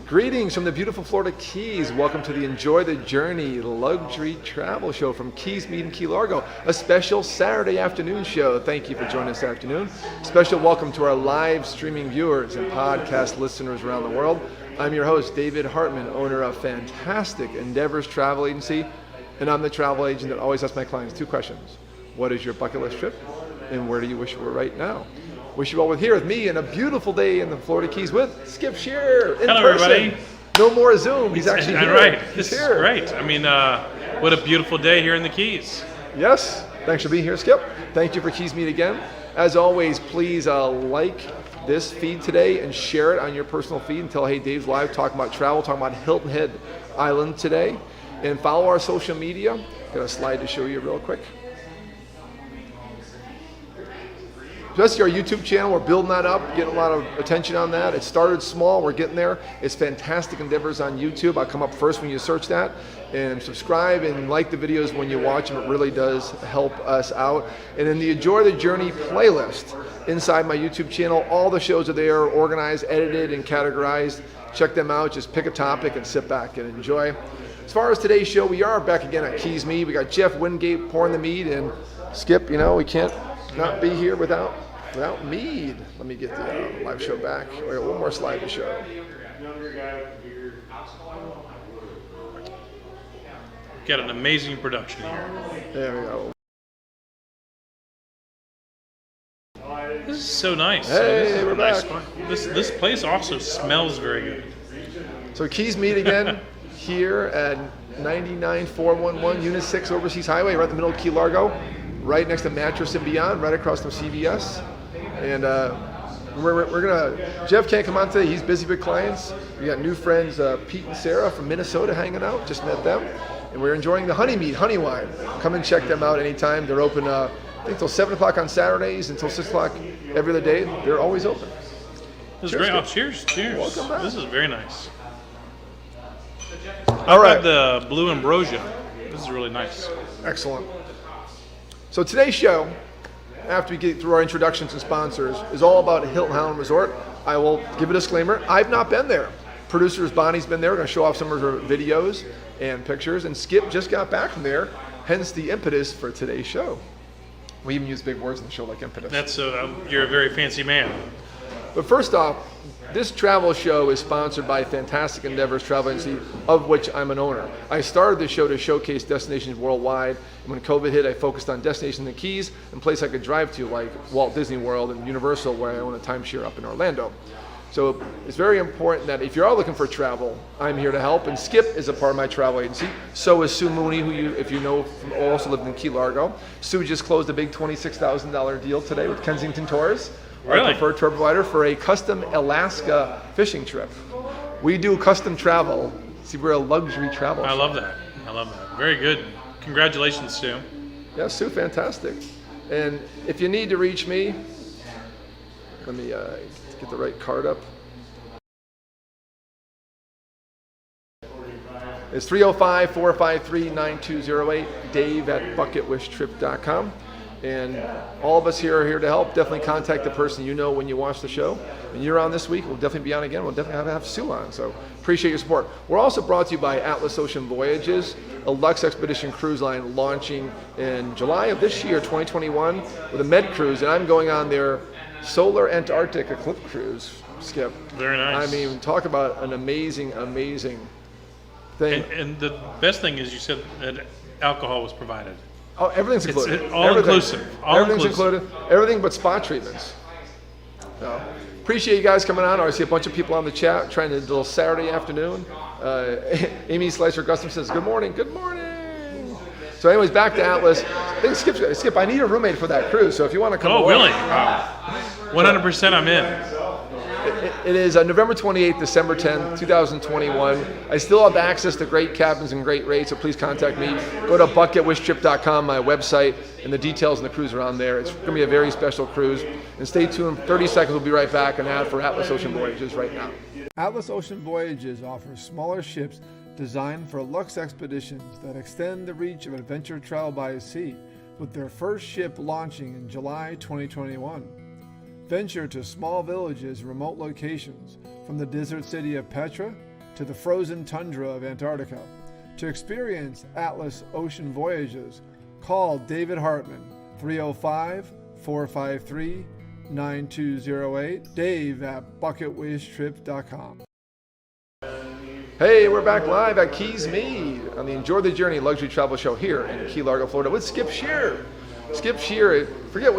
Greetings from the beautiful Florida Keys. Welcome to the Enjoy the Journey luxury travel show from Keys Meet in Key Largo, a special Saturday afternoon show. Thank you for joining us this afternoon. Special welcome to our live streaming viewers and podcast listeners around the world. I'm your host, David Hartman, owner of fantastic Endeavors Travel Agency, and I'm the travel agent that always asks my clients two questions. What is your bucket list trip, and where do you wish you were right now? Wish you all were here with me on a beautiful day in the Florida Keys with Skip Shearer in Hello, person. everybody. No more Zoom. He's actually here. Right. He's This is here. great. I mean, what a beautiful day here in the Keys. Yes. Thanks for being here, Skip. Thank you for Keys Meet again. As always, please like this feed today and share it on your personal feed and tell, hey, Dave's live talking about travel, talking about Hilton Head Island today. And follow our social media. Got a slide to show you real quick. Just our YouTube channel, we're building that up, getting a lot of attention on that. It started small, we're getting there. It's Fantastic Endeavors on YouTube. I'll come up first when you search that. And subscribe and like the videos when you watch them. It really does help us out. And in the Enjoy the Journey playlist inside my YouTube channel, all the shows are there, organized, edited, and categorized. Check them out. Just pick a topic and sit back and enjoy. As far as today's show, we are back again at Keys Mead. We got Jeff Wingate pouring the mead, and Skip, you know, we can't not be here without mead. Let me get the live show back. We got one more slide to show. Got an amazing production here. There we go. This is so nice. Hey, this is we're a nice back. spot. This place also smells very good. So Keys Mead again here at 99411 Unit 6 Overseas Highway, right in the middle of Key Largo, right next to Mattress and Beyond, right across from CVS. And we're gonna, Jeff can't come on today, he's busy with clients. We got new friends, Pete and Sarah from Minnesota hanging out, just met them. And we're enjoying the honey mead, honey wine. Come and check them out anytime. They're open, I think till 7 o'clock on Saturdays, until 6 o'clock every other day. They're always open. This is Cheers, great. Oh, Skip. cheers, cheers. Welcome back. This is very nice. All right. The blue ambrosia. This is really nice. Excellent. So today's show, after we get through our introductions and sponsors, is all about Hilton Island Resort. I will give a disclaimer. I've not been there. Producers Bonnie's been there. We're going to show off some of her videos and pictures. And Skip just got back from there, hence the impetus for today's show. We even use big words in the show like impetus. That's you're a very fancy man. But first off, this travel show is sponsored by Fantastic Endeavors Travel Agency, of which I'm an owner. I started this show to showcase destinations worldwide, and when COVID hit, I focused on destinations in the Keys and places I could drive to, like Walt Disney World and Universal, where I own a timeshare up in Orlando. So it's very important that if you are looking for travel, I'm here to help, and Skip is a part of my travel agency. So is Sue Mooney, who if you know, also lived in Key Largo. Sue just closed a big $26,000 deal today with Kensington Tours. Our Really? preferred tour provider for a custom Alaska fishing trip. We do custom travel. See, we're a luxury travel I show. love that. I love that. Very good. Congratulations, Sue. Yeah, Sue, fantastic. And if you need to reach me, let me get the right card up. It's 305-453-9208, dave@bucketwishtrip.com. And all of us here are here to help. Definitely contact the person you know when you watch the show. And you're on this week, we'll definitely be on again. We'll definitely have Sue on, so appreciate your support. We're also brought to you by Atlas Ocean Voyages, a Lux Expedition cruise line launching in July of this year, 2021, with a med cruise, and I'm going on their Solar Antarctic Eclipse cruise, Skip. Very nice. I mean, talk about an amazing, amazing thing. And the best thing is you said that alcohol was provided. Oh, everything's included. It's all Everything. inclusive. All Everything's inclusive. included. Everything but spa treatments. So, appreciate you guys coming on. I see a bunch of people on the chat trying to do a little Saturday afternoon. Amy Slicer Gustom says, good morning, good morning. So anyways, back to Atlas. I think Skip, I need a roommate for that cruise, so if you want to come Oh, along. really? Wow. 100% I'm in. It is November 28th, December 10th, 2021. I still have access to great cabins and great rates, so please contact me. Go to bucketwishtrip.com, my website, and the details on the cruise are on there. It's going to be a very special cruise. And stay tuned. 30 seconds, we'll be right back. An ad for Atlas Ocean Voyages right now. Atlas Ocean Voyages offers smaller ships designed for luxe expeditions that extend the reach of adventure travel by sea, with their first ship launching in July 2021. Venture to small villages and remote locations, from the desert city of Petra to the frozen tundra of Antarctica. To experience Atlas ocean voyages, call David Hartman, 305-453-9208, Dave at bucketwastetrip.com. Hey, we're back live at Keys Mead on the Enjoy the Journey luxury travel show here in Key Largo, Florida with Skip Shear. Skip Shear, forget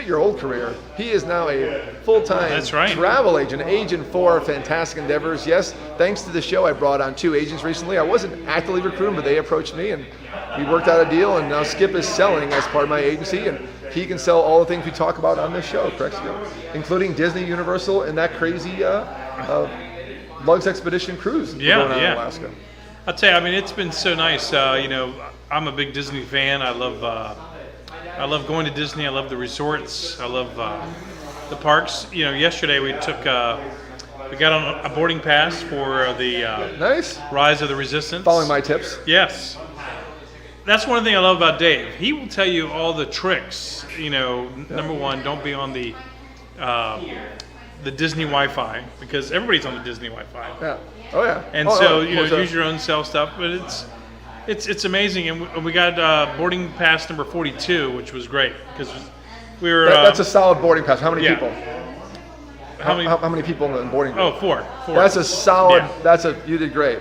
your old career. He is now a full-time travel agent for fantastic endeavors. Yes, thanks to the show, I brought on 2 agents recently. I wasn't actively recruiting, but they approached me and we worked out a deal, and now Skip is selling as part of my agency, and he can sell all the things we talk about on this show, correct, Skip? Including Disney, Universal, and that crazy Lugs Expedition cruise going on in Alaska. I'll tell you, I mean, it's been so nice. I'm a big Disney fan. I love going to Disney. I love the resorts. I love the parks. Yesterday we got on a boarding pass for the nice Rise of the Resistance. Following my tips. Yes. That's one thing I love about Dave. He will tell you all the tricks. Number one, don't be on the Disney Wi-Fi, because everybody's on the Disney Wi-Fi. Yeah. Oh yeah. And use your own cell stuff, but it's amazing. And we got boarding pass number 42, which was great because we were. That's a solid boarding pass. How many people? How many people in the boarding? Oh, four. That's a solid. Yeah. You did great.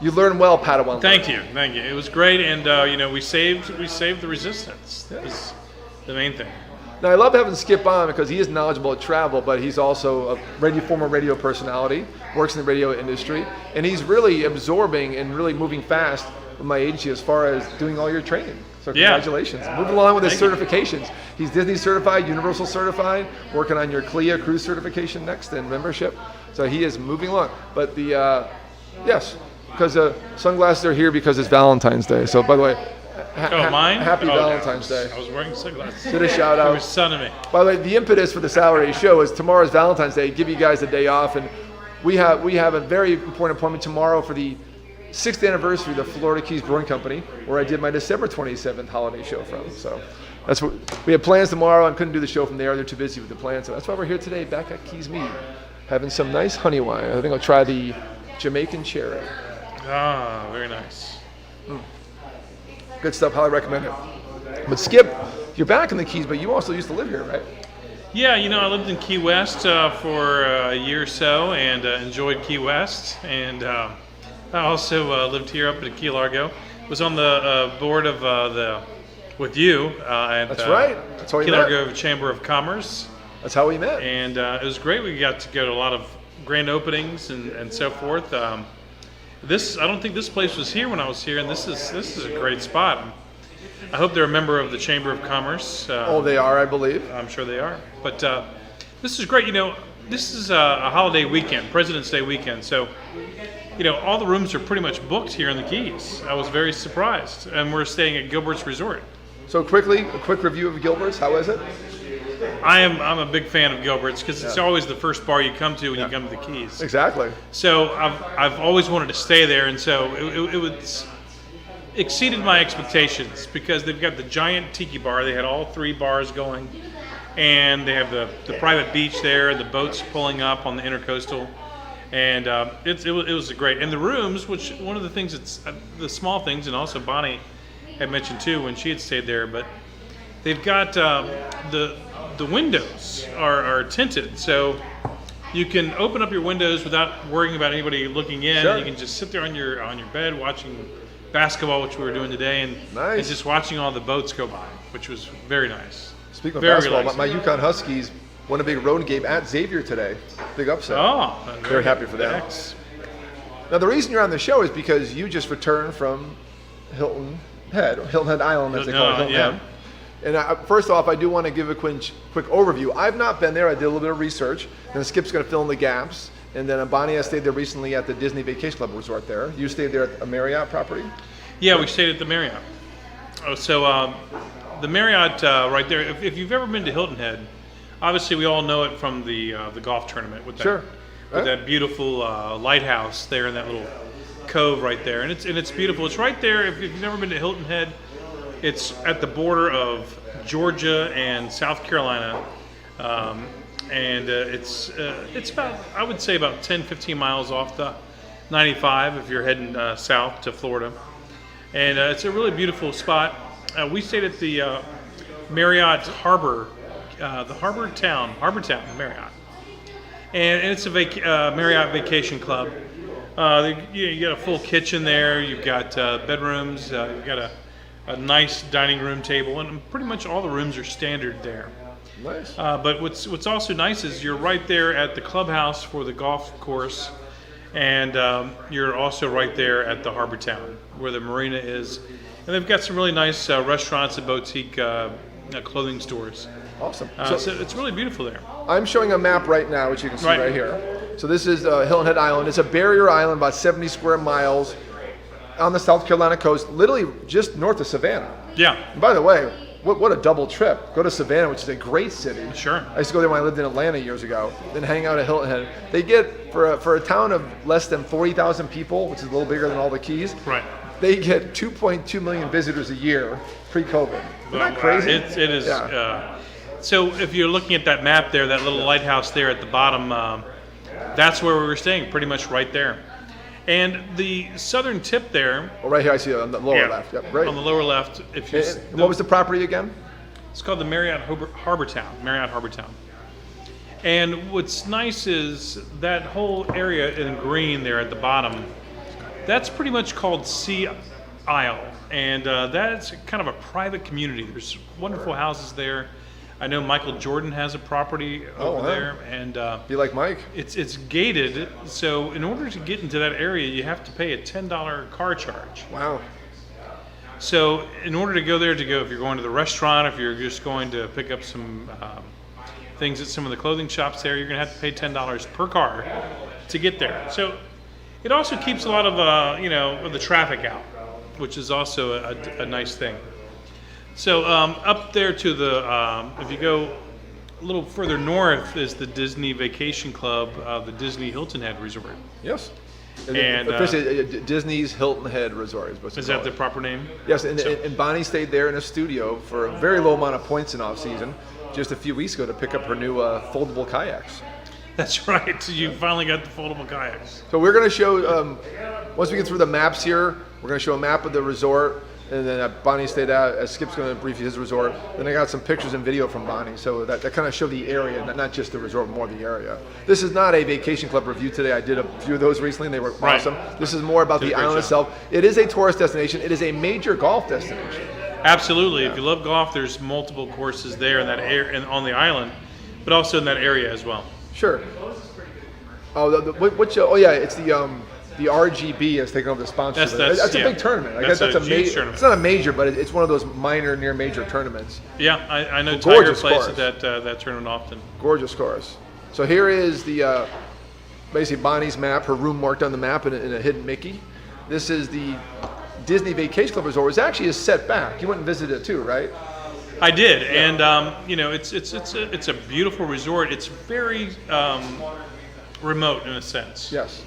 You learned well, Padawan. Thank you. It was great, and we saved the Resistance. That was the main thing. Now, I love having Skip on because he is knowledgeable at travel, but he's also a former radio personality, works in the radio industry, and he's really absorbing and really moving fast with my agency as far as doing all your training. So congratulations. Moving along with his certifications. He's Disney certified, Universal certified, working on your CLIA cruise certification next and membership. So he is moving along. But yes, because sunglasses are here because it's Valentine's Day. So by the way, mine? Happy Valentine's Day. I was wearing sunglasses. Did a shout out. It was sunning me. By the way, the impetus for the Saturday show is tomorrow's Valentine's Day. Give you guys a day off, and we have a very important appointment tomorrow for the 6th anniversary of the Florida Keys Brewing Company, where I did my December 27th holiday show from. So that's what we had plans tomorrow. I couldn't do the show from there. They're too busy with the plans. So that's why we're here today, back at Keys Mead, having some nice honey wine. I think I'll try the Jamaican cherry. Ah, very nice. Good stuff. Highly recommend it. But Skip, you're back in the Keys, but you also used to live here, right? Yeah, I lived in Key West for a year or so and enjoyed Key West. And I also lived here up at Key Largo. Was on the board of with you at That's right. That's how we Key met. Largo Chamber of Commerce. That's how we met. And it was great. We got to go to a lot of grand openings and so forth. I don't think this place was here when I was here, and this is a great spot. I hope they're a member of the Chamber of Commerce. They are, I believe. I'm sure they are. But this is great. This is a holiday weekend, President's Day weekend. So, all the rooms are pretty much booked here in the Keys. I was very surprised. And we're staying at Gilbert's Resort. So quickly, a quick review of Gilbert's. How is it? I'm a big fan of Gilbert's because it's always the first bar you come to when you come to the Keys. Exactly. So I've always wanted to stay there, and so it was exceeded my expectations because they've got the giant tiki bar. They had all 3 bars going, and they have the private beach there, the boats pulling up on the intercoastal, and it was great. And the rooms, which one of the things it's the small things, and also Bonnie had mentioned too when she had stayed there, but they've got the windows are tinted, so you can open up your windows without worrying about anybody looking in. Sure. You can just sit there on your bed watching basketball, which we were doing today, and just watching all the boats go by, which was very nice. Speaking of basketball, my Yukon Huskies won a big road game at Xavier today. Big upset. Oh, very happy for that. Now the reason you're on the show is because you just returned from Hilton Head Island, as they call it, Hilton Head. And first off, I do want to give a quick overview. I've not been there. I did a little bit of research. And Skip's going to fill in the gaps. And then Bonnie has stayed there recently at the Disney Vacation Club Resort there. You stayed there at a Marriott property? Yeah, we stayed at the Marriott. So the Marriott right there, if you've ever been to Hilton Head, obviously we all know it from the golf tournament with that beautiful lighthouse there in that little cove right there. And it's beautiful. It's right there. If you've never been to Hilton Head, it's at the border of Georgia and South Carolina, and it's about, I would say, about 10, 15 miles off the 95 if you're heading south to Florida, and it's a really beautiful spot. We stayed at the Marriott Harbor, the Harbor Town Marriott, and it's a Marriott Vacation Club. You got a full kitchen there. You've got bedrooms. You've got a nice dining room table, and pretty much all the rooms are standard there. Nice. But what's also nice is you're right there at the clubhouse for the golf course, and you're also right there at the Harbor Town where the marina is, and they've got some really nice restaurants and boutique clothing stores. Awesome. So it's really beautiful there. I'm showing a map right now, which you can see right here. So this is Hilton Head Island. It's a barrier island, about 70 square miles on the South Carolina coast, literally just north of Savannah. Yeah. And by the way, what a double trip. Go to Savannah, which is a great city. Sure. I used to go there when I lived in Atlanta years ago, then hang out at Hilton Head. They get, for a town of less than 40,000 people, which is a little bigger than all the Keys, Right. they get 2.2 million visitors a year pre-COVID. Isn't that crazy? It is. Yeah. So if you're looking at that map there, that little lighthouse there at the bottom, that's where we were staying, pretty much right there. And the southern tip there. Well, right here I see it on the lower left. Yep, great. On the lower left, if you. And what was the property again? It's called the Marriott Harbor Town. Marriott Harbor Town. And what's nice is that whole area in green there at the bottom. That's pretty much called Sea Isle, and that's kind of a private community. There's wonderful houses there. I know Michael Jordan has a property over there, and be like Mike. It's gated, so in order to get into that area, you have to pay a $10 car charge. Wow. So in order to go there, if you're going to the restaurant, if you're just going to pick up some things at some of the clothing shops there, you're going to have to pay $10 per car to get there. So it also keeps a lot of the traffic out, which is also a nice thing. So up there to the, if you go a little further north, is the Disney Vacation Club, the Disney Hilton Head Resort. Yes. And officially, Disney's Hilton Head Resort is that the proper name? Yes, and Bonnie stayed there in a studio for a very low amount of points in off season, just a few weeks ago to pick up her new foldable kayaks. That's right. You finally got the foldable kayaks. So we're going to show, once we get through the maps here, we're going to show a map of the resort. And then Bonnie stayed out. Skip's going to brief you his resort. Then I got some pictures and video from Bonnie, so that kind of show the area, not just the resort, more the area. This is not a vacation club review today. I did a few of those recently, and they were awesome. This is more about the island itself. It is a tourist destination. It is a major golf destination. Absolutely. Yeah. If you love golf, there's multiple courses there in that area and on the island, but also in that area as well. Sure. Oh, yeah, it's the RGB has taken over the sponsorship. That's a big tournament. That's a huge tournament. It's not a major, but it's one of those minor, near major tournaments. Yeah, I know Tiger plays at that tournament often. Gorgeous course. So here is the basically Bonnie's map, her room marked on the map in a hidden Mickey. This is the Disney Vacation Club Resort, which actually is set back. You went and visited it too, right? I did, and it's a beautiful resort. It's very remote in a sense. Yes.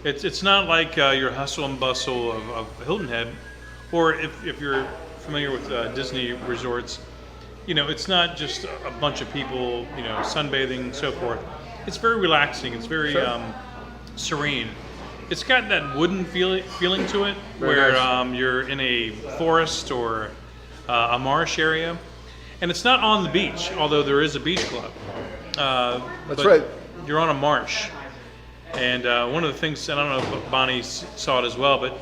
It's not like your hustle and bustle of Hilton Head, or if you're familiar with Disney resorts, it's not just a bunch of people, sunbathing and so forth. It's very relaxing. It's very serene. It's got that wooden feeling to it, where you're in a forest or a marsh area, and it's not on the beach, although there is a beach club. That's right. You're on a marsh. And one of the things, and I don't know if Bonnie saw it as well, but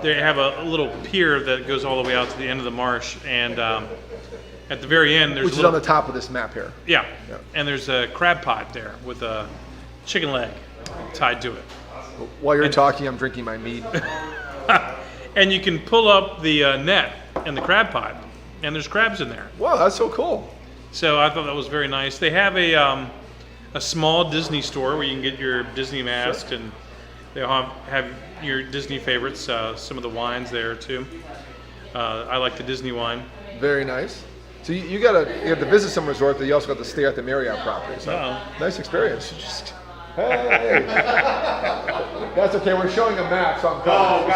they have a little pier that goes all the way out to the end of the marsh, and at the very end, there's which is on the top of this map here. Yeah, and there's a crab pot there with a chicken leg tied to it. While you're talking, I'm drinking my mead. And you can pull up the net in the crab pot, and there's crabs in there. Wow, that's so cool. So I thought that was very nice. They have a small Disney store where you can get your Disney mask, and they'll have your Disney favorites, some of the wines there too. I like the Disney wine. Very nice. So you got to visit some resort, but you also got to stay at the Marriott property. So nice experience. Hey. That's okay. We're showing a map, so I'm coming.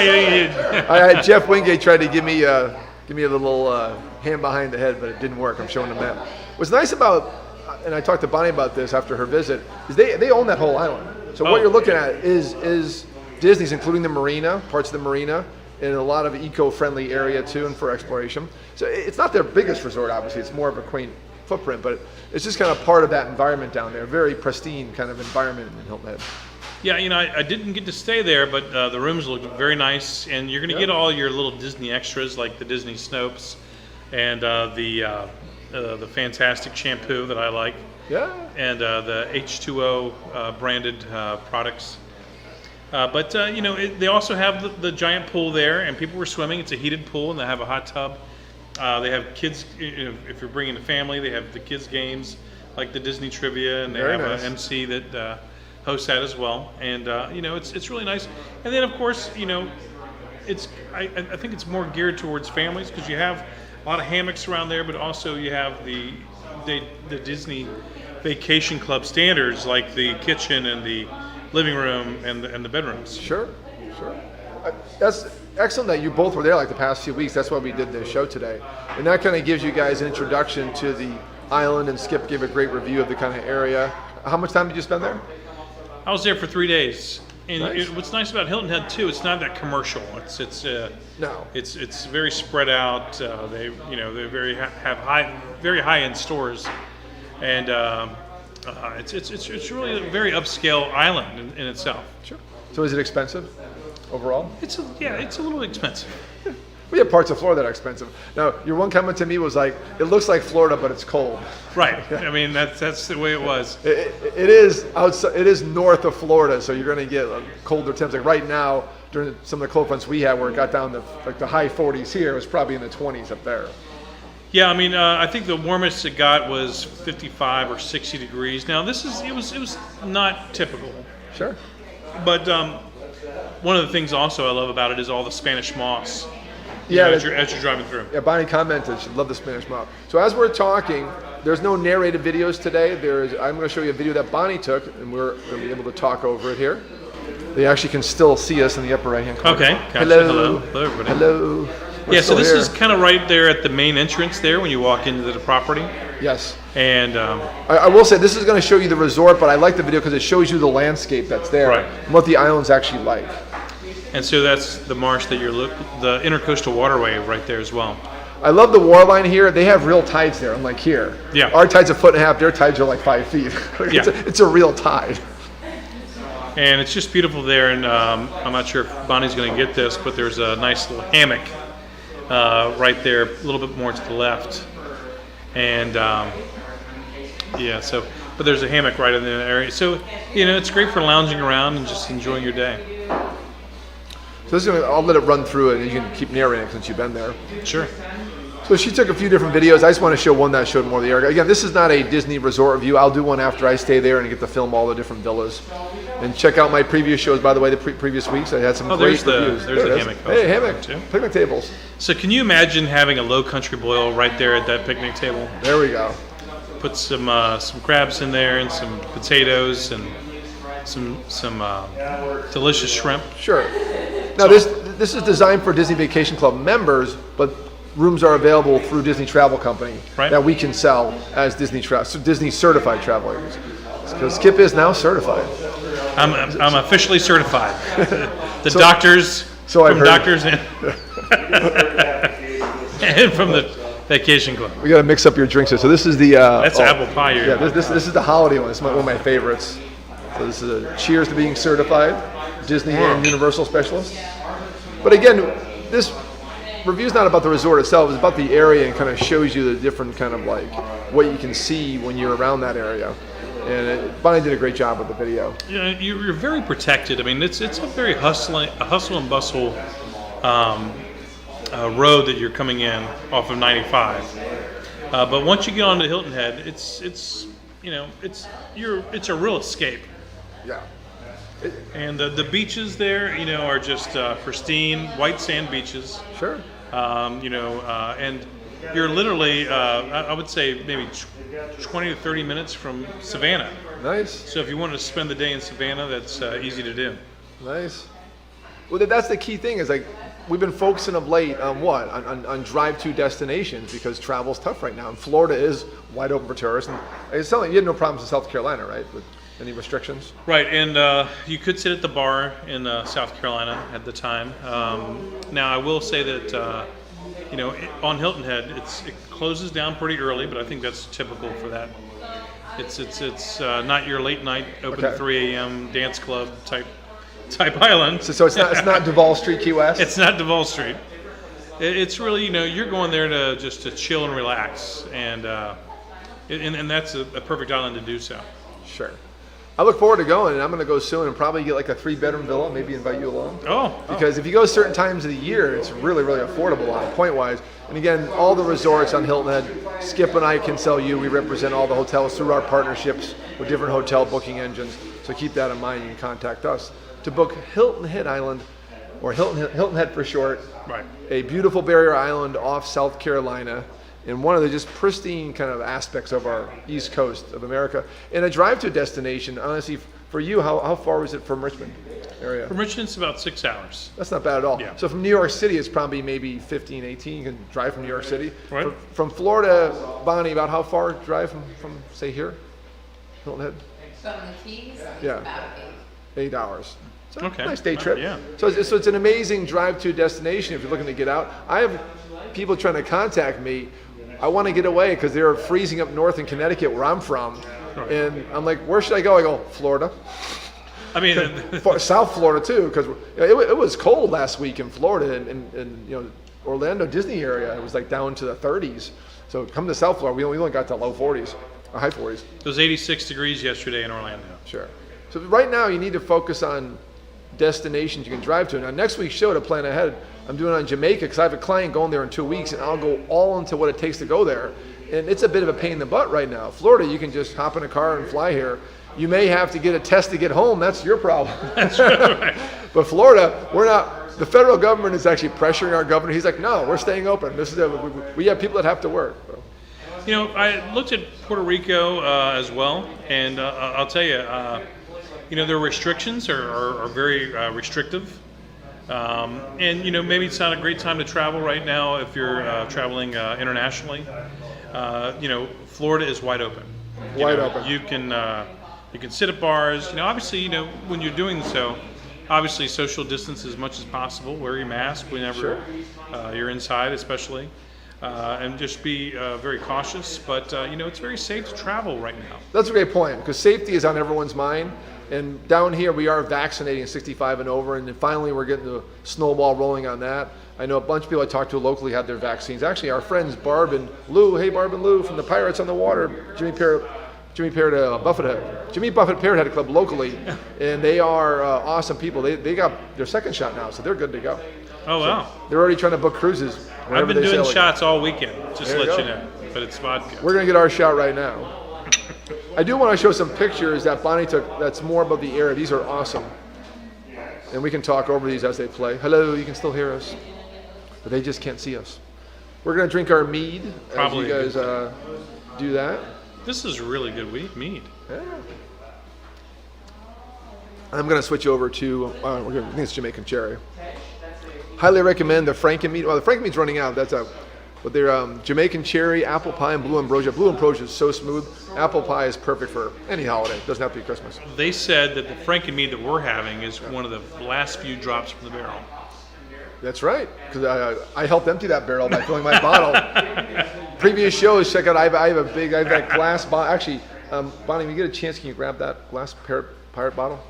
Yeah. I had Jeff Wingate tried to give me a little hand behind the head, but it didn't work. I'm showing the map. What's nice about and I talked to Bonnie about this after her visit, is they own that whole island. So what you're looking at is Disney's, including the marina, parts of the marina, and a lot of eco-friendly area too, and for exploration. So it's not their biggest resort, obviously. It's more of a quaint footprint, but it's just kind of part of that environment down there. Very pristine kind of environment in Hilton Head. Yeah, I didn't get to stay there, but the rooms looked very nice, and you're going to get all your little Disney extras like the Disney Snopes and the fantastic shampoo that I like. Yeah. And the H2O branded products. But they also have the giant pool there, and people were swimming. It's a heated pool, and they have a hot tub. They have kids. If you're bringing a family, they have the kids games like the Disney trivia, and they have an MC that hosts that as well. And it's really nice. And then of course I think it's more geared towards families because you have a lot of hammocks around there, but also you have the Disney Vacation Club standards like the kitchen and the living room and the bedrooms. Sure. That's excellent that you both were there like the past few weeks. That's why we did this show today. And that kind of gives you guys an introduction to the island, and Skip gave a great review of the kind of area. How much time did you spend there? I was there for 3 days. And Nice. what's nice about Hilton Head too, it's not that commercial. No. It's very spread out. They have very high end stores, and it's really a very upscale island in itself. Sure. So is it expensive overall? It's a little expensive. We have parts of Florida that are expensive. Now, your one comment to me was like, it looks like Florida, but it's cold. Right. I mean that's the way it was. It is outside. It is north of Florida, so you're going to get colder temps. Like right now, during some of the cold fronts we had, where it got down to like the high 40s here, it was probably in the 20s up there. Yeah, I mean, I think the warmest it got was 55 or 60 degrees. Now it was not typical. Sure. But one of the things also I love about it is all the Spanish moss. Yeah. As you're driving through. Yeah, Bonnie commented she loved the Spanish moss. So as we're talking, there's no narrated videos today. I'm going to show you a video that Bonnie took, and we're going to be able to talk over it here. They actually can still see us in the upper right-hand corner. Okay. Gotcha. Hello. Hello, everybody. Hello. We're Yeah, so still this here. is kind of right there at the main entrance there when you walk into the property. Yes. And I will say this is going to show you the resort, but I like the video because it shows you the landscape that's there Right. and what the island's actually like. and so that's the marsh that the intercoastal waterway right there as well. I love the war line here. They have real tides there, unlike here. Yeah. Our tide's 1.5 feet. Their tides are like 5 feet. Yeah. It's a real tide. And it's just beautiful there. And I'm not sure if Bonnie's going to get this, but there's a nice little hammock right there, a little bit more to the left. And but there's a hammock right in the area. So, it's great for lounging around and just enjoying your day. So I'll let it run through it, and you can keep narrating it since you've been there. Sure. So she took a few different videos. I just want to show one that showed more of the area. Again, this is not a Disney resort review. I'll do one after I stay there and get to film all the different villas. And check out my previous shows, by the way, the previous weeks. I had some great reviews. There's the hammock. Hey, hammock. Too. Picnic tables. So can you imagine having a low country boil right there at that picnic table? There we go. Put some crabs in there and some potatoes and some delicious shrimp. Sure. Now this is designed for Disney Vacation Club members, but rooms are available through Disney Travel Company that we can sell as Disney certified travel agents. Because Skip is now certified. I'm officially certified. The So- doctors so I've from heard. doctors and and from the vacation club. We got to mix up your drinks here. So this is the That's apple pie. Yeah, this is the holiday one. It's one of my favorites. So this is a cheers to being certified, Disney and Universal specialist. But again, this review is not about the resort itself. It's about the area and kind of shows you the different kind of like what you can see when you're around that area. And Bonnie did a great job with the video. You're very protected. I mean, it's a very hustle and bustle road that you're coming in off of 95. But once you get onto Hilton Head, it's a real escape. Yeah. And the beaches there, are just pristine white sand beaches. Sure. And you're literally, I would say maybe 20 to 30 minutes from Savannah. Nice. So if you wanted to spend the day in Savannah, that's easy to do. Nice. Well, that's the key thing is like we've been focusing of late on what? On drive-to destinations because travel's tough right now. And Florida is wide open for tourists. And it sounds like you had no problems in South Carolina, right? With any restrictions? Right, and you could sit at the bar in South Carolina at the time. Now, I will say that, on Hilton Head, it closes down pretty early, but I think that's typical for that. It's not your late night, open Okay. 3 a.m. dance club type island. So it's not Duval Street, Key West? It's not Duval Street. It's really, you're going there to chill and relax, and that's a perfect island to do so. Sure. I look forward to going, and I'm going to go soon and probably get like a 3-bedroom villa, maybe invite you along. Because if you go certain times of the year, it's really, really affordable on point-wise. And again, all the resorts on Hilton Head, Skip and I can sell you. We represent all the hotels through our partnerships with different hotel booking engines. So keep that in mind. You can contact us to book Hilton Head Island, or Hilton Head for short. Right. A beautiful barrier island off South Carolina, and one of the just pristine kind of aspects of our East Coast of America. And a drive-to destination, honestly, for you, how far was it from Richmond area? From Richmond, it's about 6 hours. That's not bad at all. Yeah. So from New York City, it's probably maybe 15, 18. You can drive from New York City. Right. From Florida, Bonnie, about how far drive from say, here? Hilton Head? From the Keys, it's Yeah. about 8 hours. So Okay. nice day trip. Yeah. So it's an amazing drive-to destination if you're looking to get out. I have people trying to contact me. I want to get away because they're freezing up north in Connecticut where I'm from. Right. And I'm like, where should I go? I go, Florida. I mean, South Florida too, because it was cold last week in Florida and Orlando, Disney area. It was like down to the 30s. So come to South Florida, we only got to low 40s, or high 40s. it was 86 degrees yesterday in Orlando. Sure. So right now you need to focus on destinations you can drive to. Now next week's show, to plan ahead, I'm doing it on Jamaica because I have a client going there in 2 weeks, and I'll go all into what it takes to go there. And it's a bit of a pain in the butt right now. Florida, you can just hop in a car and fly here. You may have to get a test to get home. That's your problem. That's right. But Florida, we're not. The federal government is actually pressuring our governor. He's like, no, we're staying open. This is we have people that have to work. So. I looked at Puerto Rico as well, and I'll tell you, their restrictions are very restrictive. And maybe it's not a great time to travel right now if you're traveling internationally. Florida is wide open. Wide open. You can sit at bars. Obviously, when you're doing so, obviously social distance as much as possible. Wear your mask whenever you're inside, especially, and just be very cautious. But it's very safe to travel right now. That's a great point because safety is on everyone's mind. And down here, we are vaccinating 65 and over, and then finally we're getting the snowball rolling on that. I know a bunch of people I talked to locally had their vaccines. Actually, our friends Barb and Lou, hey Barb and Lou from the Pirates on the Water, Jimmy Buffett Parrot Club locally, and they are awesome people. They got their second shot now, so they're good to go. Oh wow! They're already trying to book cruises. I've been they doing sail again. shots all weekend, just to There you let go. you know. But it's vodka. We're gonna get our shot right now. I do want to show some pictures that Bonnie took that's more about the area. These are awesome. And we can talk over these as they play. Hello, you can still hear us. But they just can't see us. We're going to drink our mead Probably as you guys do that. This is really good mead. Yeah. I'm going to switch over to, I think it's Jamaican cherry. Highly recommend the Franken mead. Well, the Franken mead's running out. But they're Jamaican cherry, apple pie, and blue ambrosia. Blue ambrosia is so smooth. Apple pie is perfect for any holiday. It doesn't have to be Christmas. They said that the Franken-mead that we're having is one of the last few drops from the barrel. That's right, because I helped empty that barrel by filling my bottle. Previous shows, check out. I have that glass bottle. Actually, Bonnie, when you get a chance, can you grab that glass pirate bottle?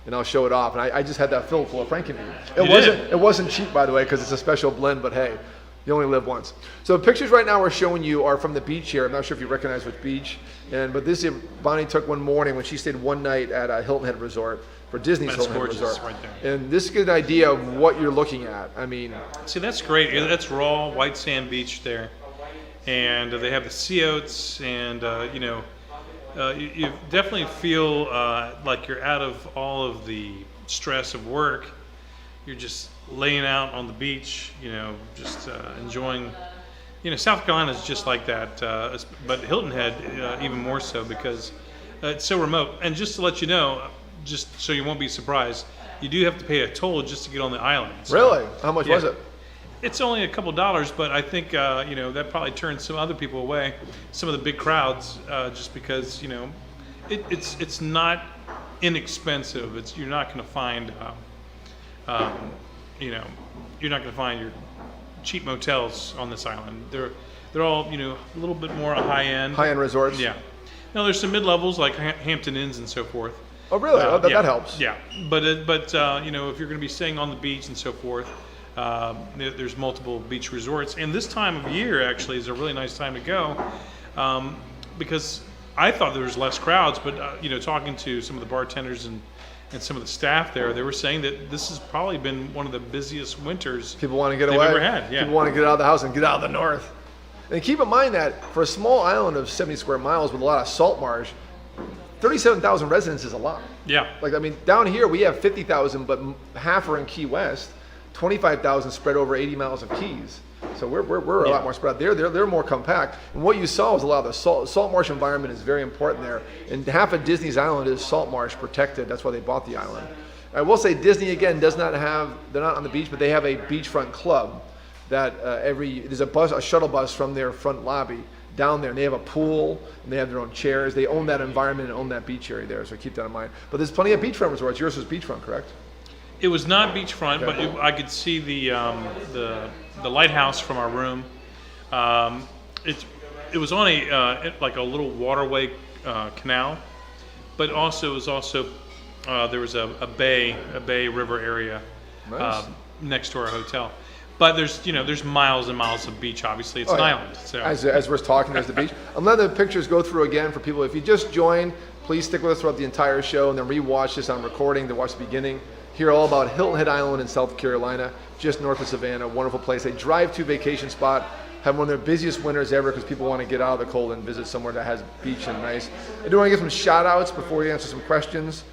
And I'll show it off. And I just had that filled full of Franken-mead. It wasn't cheap, by the way, because it's a special blend. But hey. You only live once. So the pictures right now we're showing you are from the beach here. I'm not sure if you recognize which beach. But this Bonnie took one morning when she stayed one night at a Hilton Head Resort for Disney's That's Hilton Head gorgeous, Resort. right there. And this gives an idea of what you're looking at. I mean, see, that's great. That's raw white sand beach there, and they have the sea oats, and you definitely feel like you're out of all of the stress of work. You're just laying out on the beach, just enjoying. South Carolina is just like that, but Hilton Head even more so because it's so remote. And just to let you know, just so you won't be surprised, you do have to pay a toll just to get on the island. So, Really? How much was it? It's only a couple dollars, but I think that probably turns some other people away, some of the big crowds, just because it's not inexpensive. You're not going to find you're not going to find your cheap motels on this island. They're all a little bit more high end. High end resorts. Yeah. Now there's some mid levels like Hampton Inns and so forth. Oh really? That helps. Yeah, but if you're going to be staying on the beach and so forth, there's multiple beach resorts, and this time of year actually is a really nice time to go, because I thought there was less crowds, but talking to some of the bartenders and some of the staff there, they were saying that this has probably been one of the busiest winters people want to get they've away. ever had. Yeah. People want to get out of the house and get out of the north. And keep in mind that for a small island of 70 square miles with a lot of salt marsh, 37,000 residents is a lot. Yeah. Down here we have 50,000, but half are in Key West, 25,000 spread over 80 miles of keys. So we're a lot more spread out. They're more compact. And what you saw was a lot of the salt marsh environment is very important there. And half of Disney's island is salt marsh protected. That's why they bought the island. I will say Disney again they're not on the beach, but they have a beachfront club that there's a shuttle bus from their front lobby down there, and they have a pool and they have their own chairs. They own that environment and own that beach area there, so keep that in mind. But there's plenty of beachfront resorts. Yours was beachfront, correct? It was not beachfront, but I could see the lighthouse from our room. It was on like a little waterway canal, but also there was a bay river area Nice. next to our hotel. But there's miles and miles of beach. Obviously, it's an island. So As we're talking, there's the beach. I'm letting the pictures go through again for people. If you just joined, please stick with us throughout the entire show and then rewatch this on recording to watch the beginning. Hear all about Hilton Head Island in South Carolina, just north of Savannah. Wonderful place. A drive-to vacation spot. Have one of their busiest winters ever because people want to get out of the cold and visit somewhere that has beach and nice. I do want to get some shout-outs before we answer some questions.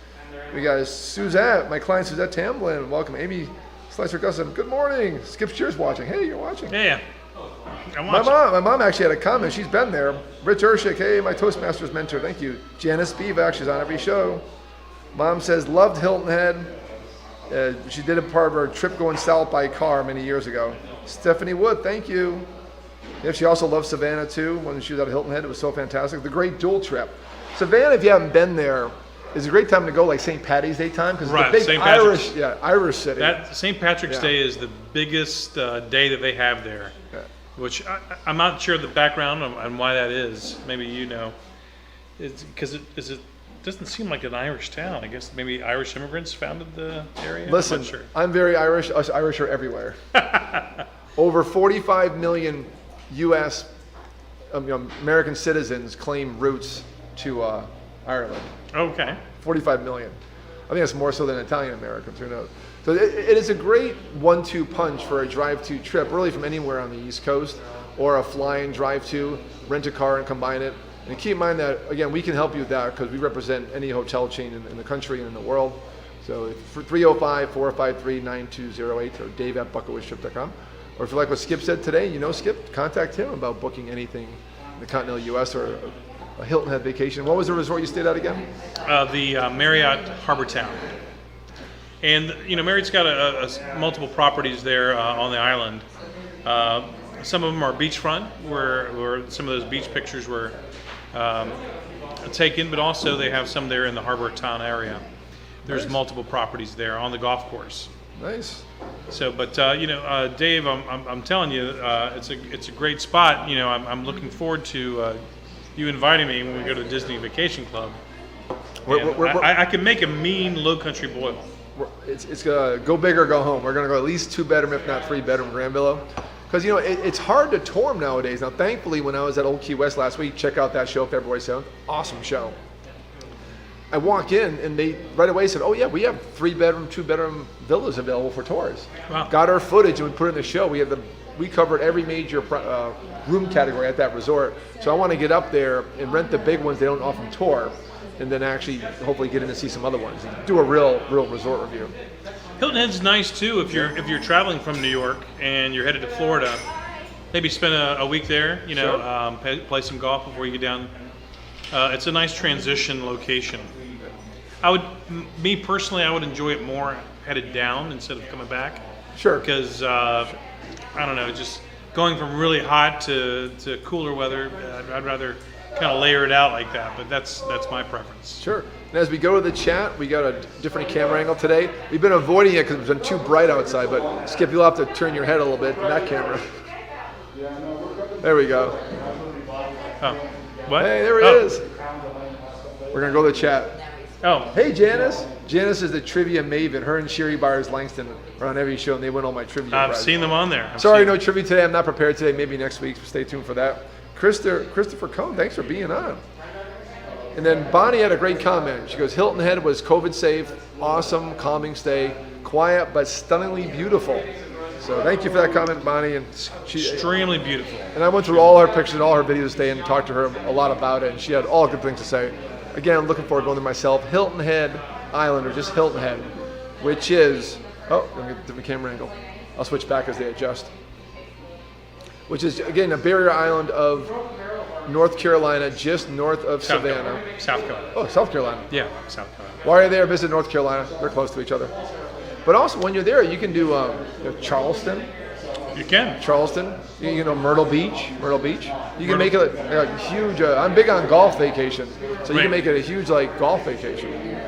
We got Suzette, my client Suzette Tamblin. Welcome, Amy Slicer Gusson. Good morning. Skip Cheers watching. Hey, you're watching. yeah. My mom actually had a comment. She's been there. Rich Urshik, hey, my Toastmasters mentor. Thank you. Janice Spivak, she's on every show. Mom says, loved Hilton Head. She did a part of her trip going south by car many years ago. Stephanie Wood, thank you. Yeah, she also loved Savannah too when she was at Hilton Head. It was so fantastic. The great dual trip. Savannah, if you haven't been there, is a great time to go, like St. Patty's Day time, because it's a big St. Irish city. That St. Patrick's Day is the biggest day that they have there, which I'm not sure the background on why that is. Maybe you know. It's because it doesn't seem like an Irish town. I guess maybe Irish immigrants founded the area. Listen, I'm not sure. I'm very Irish. Us Irish are everywhere. Over 45 million U.S. American citizens claim roots to Ireland. Okay. 45 million. I think that's more so than Italian Americans. Who knows? So it is a great 1-2 punch for a drive-to trip, really from anywhere on the East Coast, or a flying drive-to, rent a car and combine it. And keep in mind that, again, we can help you with that because we represent any hotel chain in the country and in the world. So for 305-453-9208 or dave@bucketwishtrip.com. Or if you like what Skip said today, Skip, contact him about booking anything in the continental U.S. or a Hilton Head vacation. What was the resort you stayed at again? The Marriott Harbor Town. And, Marriott's got multiple properties there on the island. Some of them are beachfront, where some of those beach pictures were taken, but also they have some there in the Harbor Town area. There's multiple properties there on the golf course. Nice. So, but Dave, I'm telling you, it's a great spot. I'm looking forward to you inviting me when we go to the Disney Vacation Club. I can make a mean low country boil. It's go big or go home. We're gonna go at least 2-bedroom, if not 3-bedroom Grand Villa. Because it's hard to tour them nowadays. Now, thankfully, when I was at Old Key West last week, check out that show, February 7th. Awesome show. I walk in and they right away said, "Oh yeah, we have 3-bedroom, 2-bedroom villas available for tours." Wow. Got our footage and we put it in the show. We covered every major room category at that resort. So I want to get up there and rent the big ones they don't often tour, and then actually hopefully get in to see some other ones and do a real resort review. Hilton Head's nice too if you're traveling from New York and you're headed to Florida. Maybe spend a week there. Sure. Play some golf before you get down. It's a nice transition location. Me personally, I would enjoy it more headed down instead of coming back. Sure. Because I don't know, just going from really hot to cooler weather, I'd rather kind of layer it out like that. But that's my preference. Sure. And as we go to the chat, we got a different camera angle today. We've been avoiding it because it's been too bright outside, but Skip, you'll have to turn your head a little bit in that camera. There we go. Oh, what? Hey, there he is. We're going to go to the chat. Oh. Hey, Janice. Janice is the trivia maven. Her and Sherry Byers Langston are on every show, and they win all my trivia I've prizes. seen them on there. Sorry, no trivia today. I'm not prepared today. Maybe next week. So stay tuned for that. Christopher Cohn, thanks for being on. And then Bonnie had a great comment. She goes, Hilton Head was COVID safe, awesome, calming stay, quiet but stunningly beautiful. So thank you for that comment, Bonnie. And she extremely beautiful. And I went through all her pictures and all her videos today and talked to her a lot about it, and she had all good things to say. Again, I'm looking forward to going there myself. Hilton Head Island, or just Hilton Head, which is, let me get a different camera angle. I'll switch back as they adjust. Which is, again, a barrier island of North Carolina, just north of Savannah. South Carolina. Oh, South Carolina. Yeah, South Carolina. While you're there, visit North Carolina. They're close to each other. But also, when you're there, you can do Charleston. You can. Charleston. You know, Myrtle Beach. You can make it a huge. I'm big on golf vacation, so you can make it a huge golf vacation.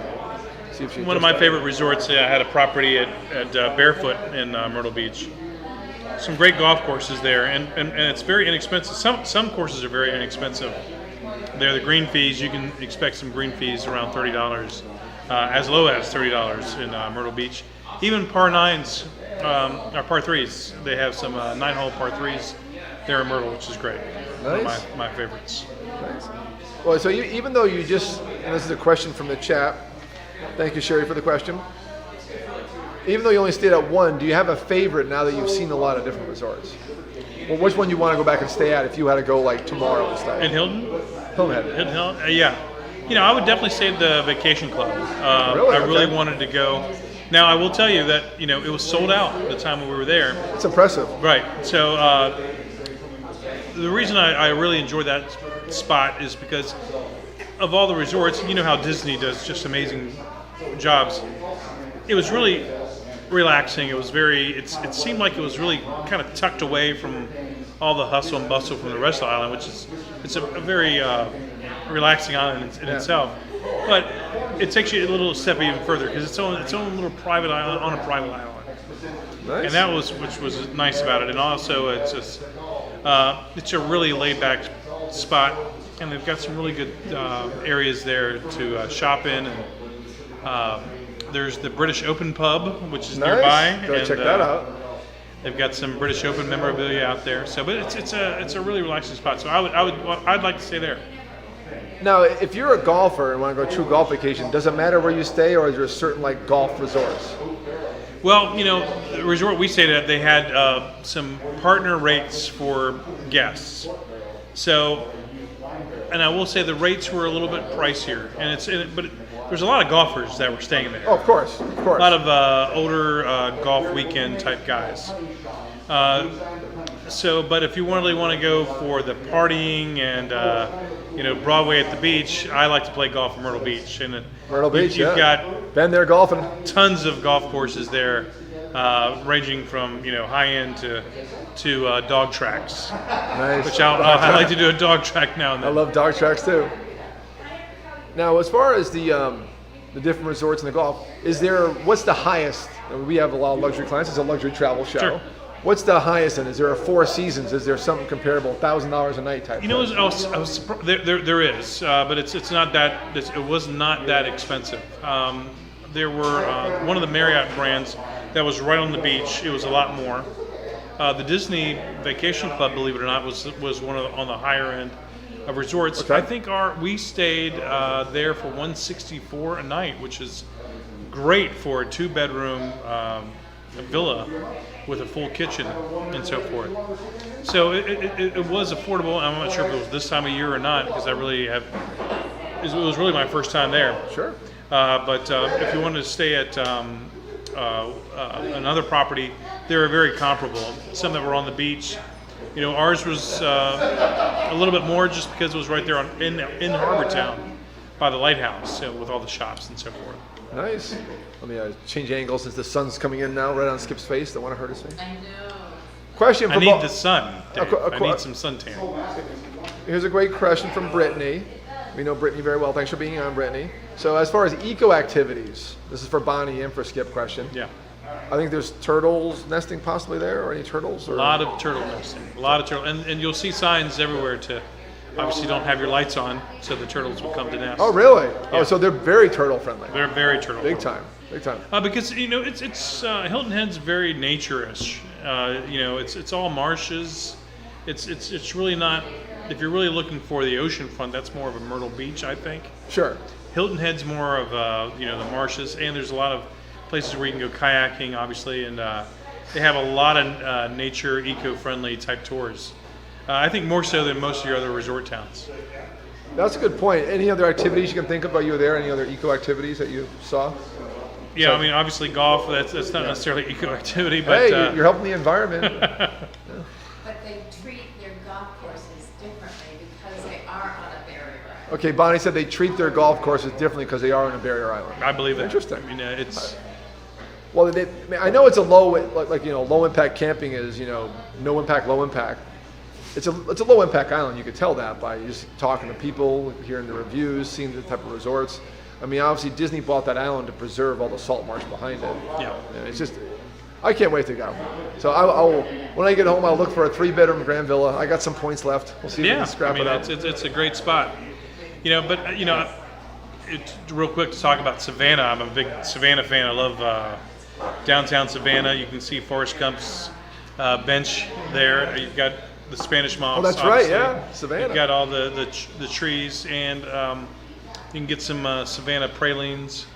See if one of my favorite resorts. I had a property at Barefoot in Myrtle Beach. Some great golf courses there, and it's very inexpensive. Some courses are very inexpensive. They're the green fees. You can expect some green fees around $30, as low as $30 in Myrtle Beach. Even par 9s, or par 3s, they have some 9-hole par 3s there in Myrtle, which is great. Nice. One of my favorites. Nice. Well, so even though you just, and this is a question from the chat. Thank you, Sherry, for the question. Even though you only stayed at one, do you have a favorite now that you've seen a lot of different resorts? Well, which one you want to go back and stay at if you had to go tomorrow and stay? In Hilton? Hilton Head. Hilton, yeah. I would definitely say the Vacation Club. Really? I really Okay. wanted to go. Now, I will tell you that, it was sold out the time when we were there. It's impressive. Right. So the reason I really enjoy that spot is because of all the resorts, you know how Disney does just amazing jobs. It was really relaxing. It was it seemed like it was really kind of tucked away from all the hustle and bustle from the rest of the island, which is, it's a very relaxing island in itself. But it takes you a little step even further because it's own little private island on a private island. Nice. And that was, which was nice about it. And also it's a really laid back spot, and they've got some really good areas there to shop in, and there's the British Open pub, which is nearby. Go check that out. They've got some British Open memorabilia out there. So, but it's a really relaxing spot. So I'd like to stay there. Now, if you're a golfer and want to go true golf vacation, does it matter where you stay, or is there a certain golf resorts? Well, the resort we stayed at, they had some partner rates for guests. So, and I will say the rates were a little bit pricier, but there's a lot of golfers that were staying there. Oh, of course. A lot of older golf weekend type guys. But if you really want to go for the partying and Broadway at the beach, I like to play golf in Myrtle Beach. And Myrtle Beach, you've got been there golfing. Tons of golf courses there, ranging from high end to dog tracks. Nice. Which I like to do a dog track now and then. I love dog tracks too. Now, as far as the different resorts and the golf, what's the highest? We have a lot of luxury clients. It's a luxury travel show. Sure. What's the highest? And is there a Four Seasons? Is there something comparable, $1,000 a night type? I was surprised. There is, but it's not that. It was not that expensive. There were one of the Marriott brands that was right on the beach. It was a lot more. The Disney Vacation Club, believe it or not, was one on the higher end of resorts. Okay. I think we stayed there for $164 a night, which is great for a 2-bedroom villa with a full kitchen and so forth. So it was affordable. I'm not sure if it was this time of year or not, because it was really my first time there. Sure. But if you wanted to stay at another property, they were very comparable. Some that were on the beach. Ours was a little bit more just because it was right there in Harbor Town. by the lighthouse, with all the shops and so forth. Nice. Let me change angles since the sun's coming in now, right on Skip's face. Don't want to hurt his face. I know. Question for I need the sun, Dave. I need some suntan. Here's a great question from Brittany. We know Brittany very well. Thanks for being on, Brittany. So as far as eco activities, this is for Bonnie and for Skip question. Yeah. I think there's turtles nesting possibly there, or any turtles? Or? A lot of turtle nesting. A lot of turtle, and you'll see signs everywhere to, obviously don't have your lights on, so the turtles will come to nest. Oh, really? Yeah. Oh, so they're very turtle friendly. They're very turtle Big friendly. time. Big time. Because it's Hilton Head's very nature-ish. It's all marshes. It's really not. If you're really looking for the ocean front, that's more of a Myrtle Beach, I think. Sure. Hilton Head's more of the marshes, and there's a lot of places where you can go kayaking, obviously, and they have a lot of nature, eco-friendly type tours. I think more so than most of your other resort towns. That's a good point. Any other activities you can think of while you were there? Any other eco activities that you saw? Yeah, So- I mean, obviously golf. That's not necessarily eco activity, but Hey, you're helping the environment. But they treat their golf courses differently because they are on a barrier island. Okay, Bonnie said they treat their golf courses differently because they are on a barrier island. I believe that. Interesting. I mean, it's Well, I know it's a low impact camping is no impact, low impact. It's a low impact island. You could tell that by just talking to people, hearing the reviews, seeing the type of resorts. I mean, obviously Disney bought that island to preserve all the salt marsh behind it. yeah. And it's just, I can't wait to go. So I'll when I get home, I'll look for a 3-bedroom grand villa. I got some points left. We'll see if we Yeah, can scrap I mean, it up. it's a great spot. It's real quick to talk about Savannah. I'm a big Savannah fan. I love downtown Savannah. You can see Forrest Gump's bench there. You've got the Spanish Moss. Oh, that's right. obviously. Yeah, Savannah. You've got all the trees, and you can get some Savannah pralines.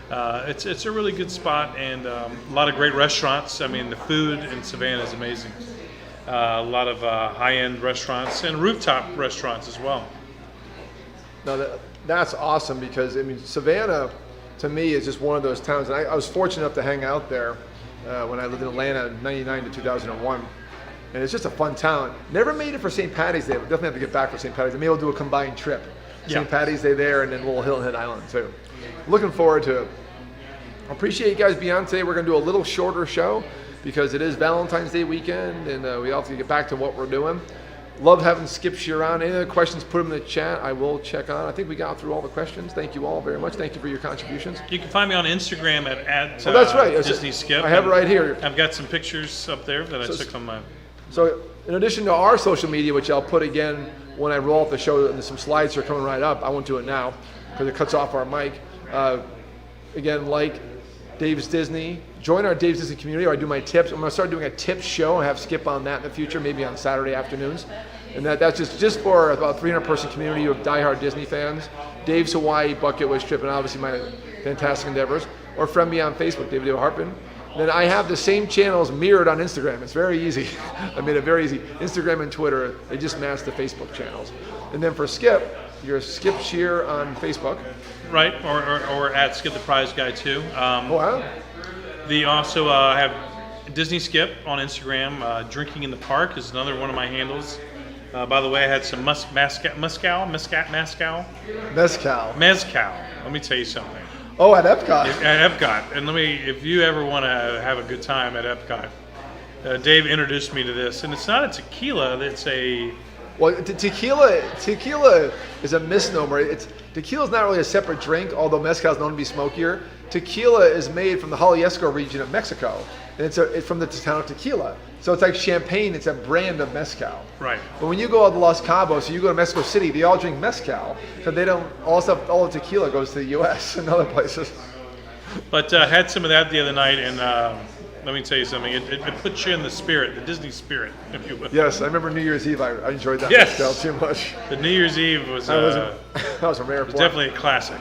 It's a really good spot, and a lot of great restaurants. I mean, the food in Savannah is amazing. A lot of high-end restaurants and rooftop restaurants as well. No, that's awesome because, I mean, Savannah, to me, is just one of those towns. And I was fortunate enough to hang out there when I lived in Atlanta in 99 to 2001. And it's just a fun town. Never made it for St. Patty's Day, but definitely have to get back for St. Patty's Day. Maybe we'll do a combined trip. Yeah. St. Patty's Day there and then Little Hilton Head Island, too. Looking forward to it. I appreciate you guys being on today. We're going to do a little shorter show because it is Valentine's Day weekend, and we all have to get back to what we're doing. Love having Skip Shear on. Any other questions, put them in the chat. I will check on. I think we got through all the questions. Thank you all very much. Thank you for your contributions. You can find me on Instagram at Oh, that's right. Disney Skip. I have it right here. I've got some pictures up there that I took on my. So in addition to our social media, which I'll put again when I roll up the show, and some slides are coming right up. I won't do it now because it cuts off our mic. Again, like Dave's Disney. Join our Dave's Disney community, or I do my tips. I'm going to start doing a tips show and have Skip on that in the future, maybe on Saturday afternoons. And that's just for about 300-person community of diehard Disney fans. Dave's Hawaii bucket list trip, and obviously my fantastic endeavors. Or friend me on Facebook, David Harpin. Then I have the same channels mirrored on Instagram. It's very easy. I made it very easy. Instagram and Twitter, they just match the Facebook channels. And then for Skip, you're Skip Shear on Facebook. Right, or at Skip the Prize Guy too. Wow. They also have Disney Skip on Instagram. Drinking in the Park is another one of my handles. By the way, I had some mezcal. Let me tell you something. Oh, at Epcot. At Epcot, and if you ever want to have a good time at Epcot, Dave introduced me to this, and it's not a tequila. It's a Well, tequila is a misnomer. Tequila is not really a separate drink, although mezcal is known to be smokier. Tequila is made from the Jalisco region of Mexico, and it's from the town of Tequila. So it's like champagne. It's a brand of mezcal. right. But when you go out to Los Cabos, so you go to Mexico City, they all drink mezcal, so they don't. All the tequila goes to the U.S. and other places. But had some of that the other night, and let me tell you something. It puts you in the spirit, the Disney spirit, if you will. Yes, I remember New Year's Eve. I enjoyed that Yes. mezcal too much. The New Year's Eve was That was a rare point. definitely a classic.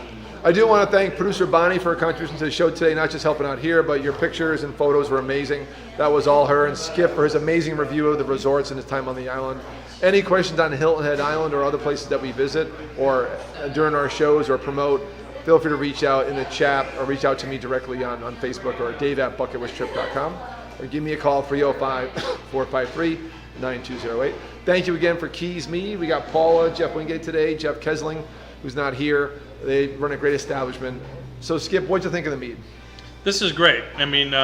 I do want to thank producer Bonnie for her contribution to the show today, not just helping out here, but your pictures and photos were amazing. That was all her. And Skip for his amazing review of the resorts and his time on the island. Any questions on Hilton Head Island or other places that we visit or during our shows or promote, feel free to reach out in the chat or reach out to me directly on Facebook or dave@bucketlisttrip.com. Or give me a call, 305-453-9208. Thank you again for Keys Me. We got Paula, Jeff Wingate today, Jeff Kesling, who's not here. They run a great establishment. So Skip, what'd you think of the mead? This is great. I mean,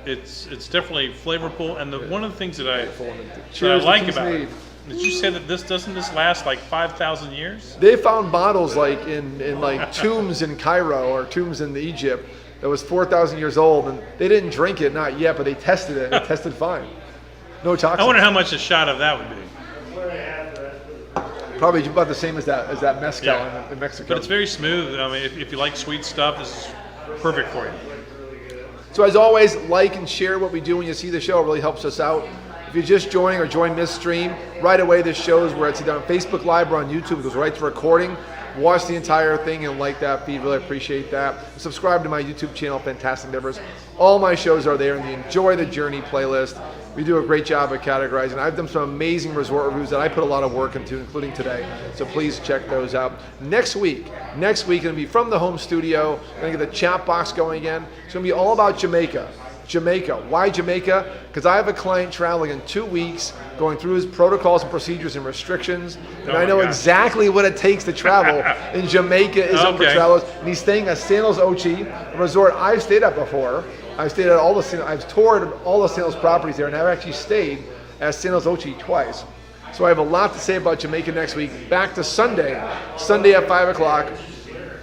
it's definitely flavorful, and one of the things that I Cheers to like Keith's about mead. it. Did you say that this doesn't last like 5,000 years? They found bottles like in like tombs in Cairo or tombs in Egypt that was 4,000 years old, and they didn't drink it, not yet, but they tested it, and it tested fine. No toxins. I wonder how much a shot of that would be. Probably about the same as that mezcal in Mexico. But it's very smooth. I mean, if you like sweet stuff, this is perfect for you. So as always, like and share what we do when you see the show. It really helps us out. If you're just joining or join midstream, right away this shows where it's either on Facebook Live or on YouTube. It goes right to recording. Watch the entire thing and like that feed. Really appreciate that. Subscribe to my YouTube channel, Fantastic Endeavors. All my shows are there in the Enjoy the Journey playlist. We do a great job of categorizing. I've done some amazing resort reviews that I put a lot of work into, including today. So please check those out. Next week, going to be from the home studio. Going to get the chat box going again. It's going to be all about Jamaica. Jamaica. Why Jamaica? Because I have a client traveling in 2 weeks, going through his protocols and procedures and restrictions, and I know exactly what it takes to travel in Jamaica is open for travelers. And he's staying at Sanos Ochi, a resort I've stayed at before. I've stayed at I've toured all the Sanos properties there, and I've actually stayed at Sanos Ochi twice. So I have a lot to say about Jamaica next week. Back to Sunday at 5 o'clock,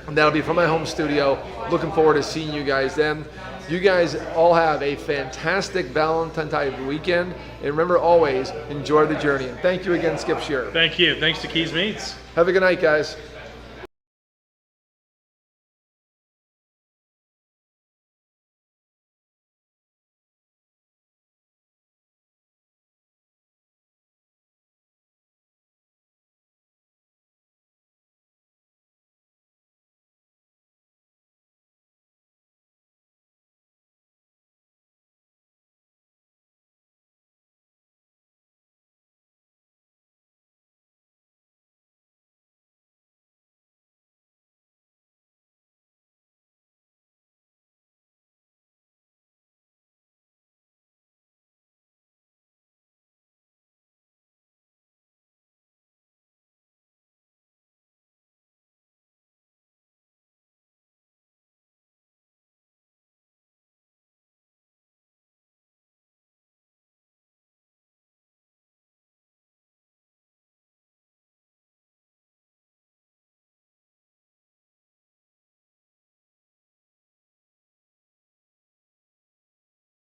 and that'll be from my home studio. Looking forward to seeing you guys then. You guys all have a fantastic Valentine's weekend. And remember, always enjoy the journey. And thank you again, Skip Shearer. Thank you. Thanks to Keys Meats. Have a good night, guys.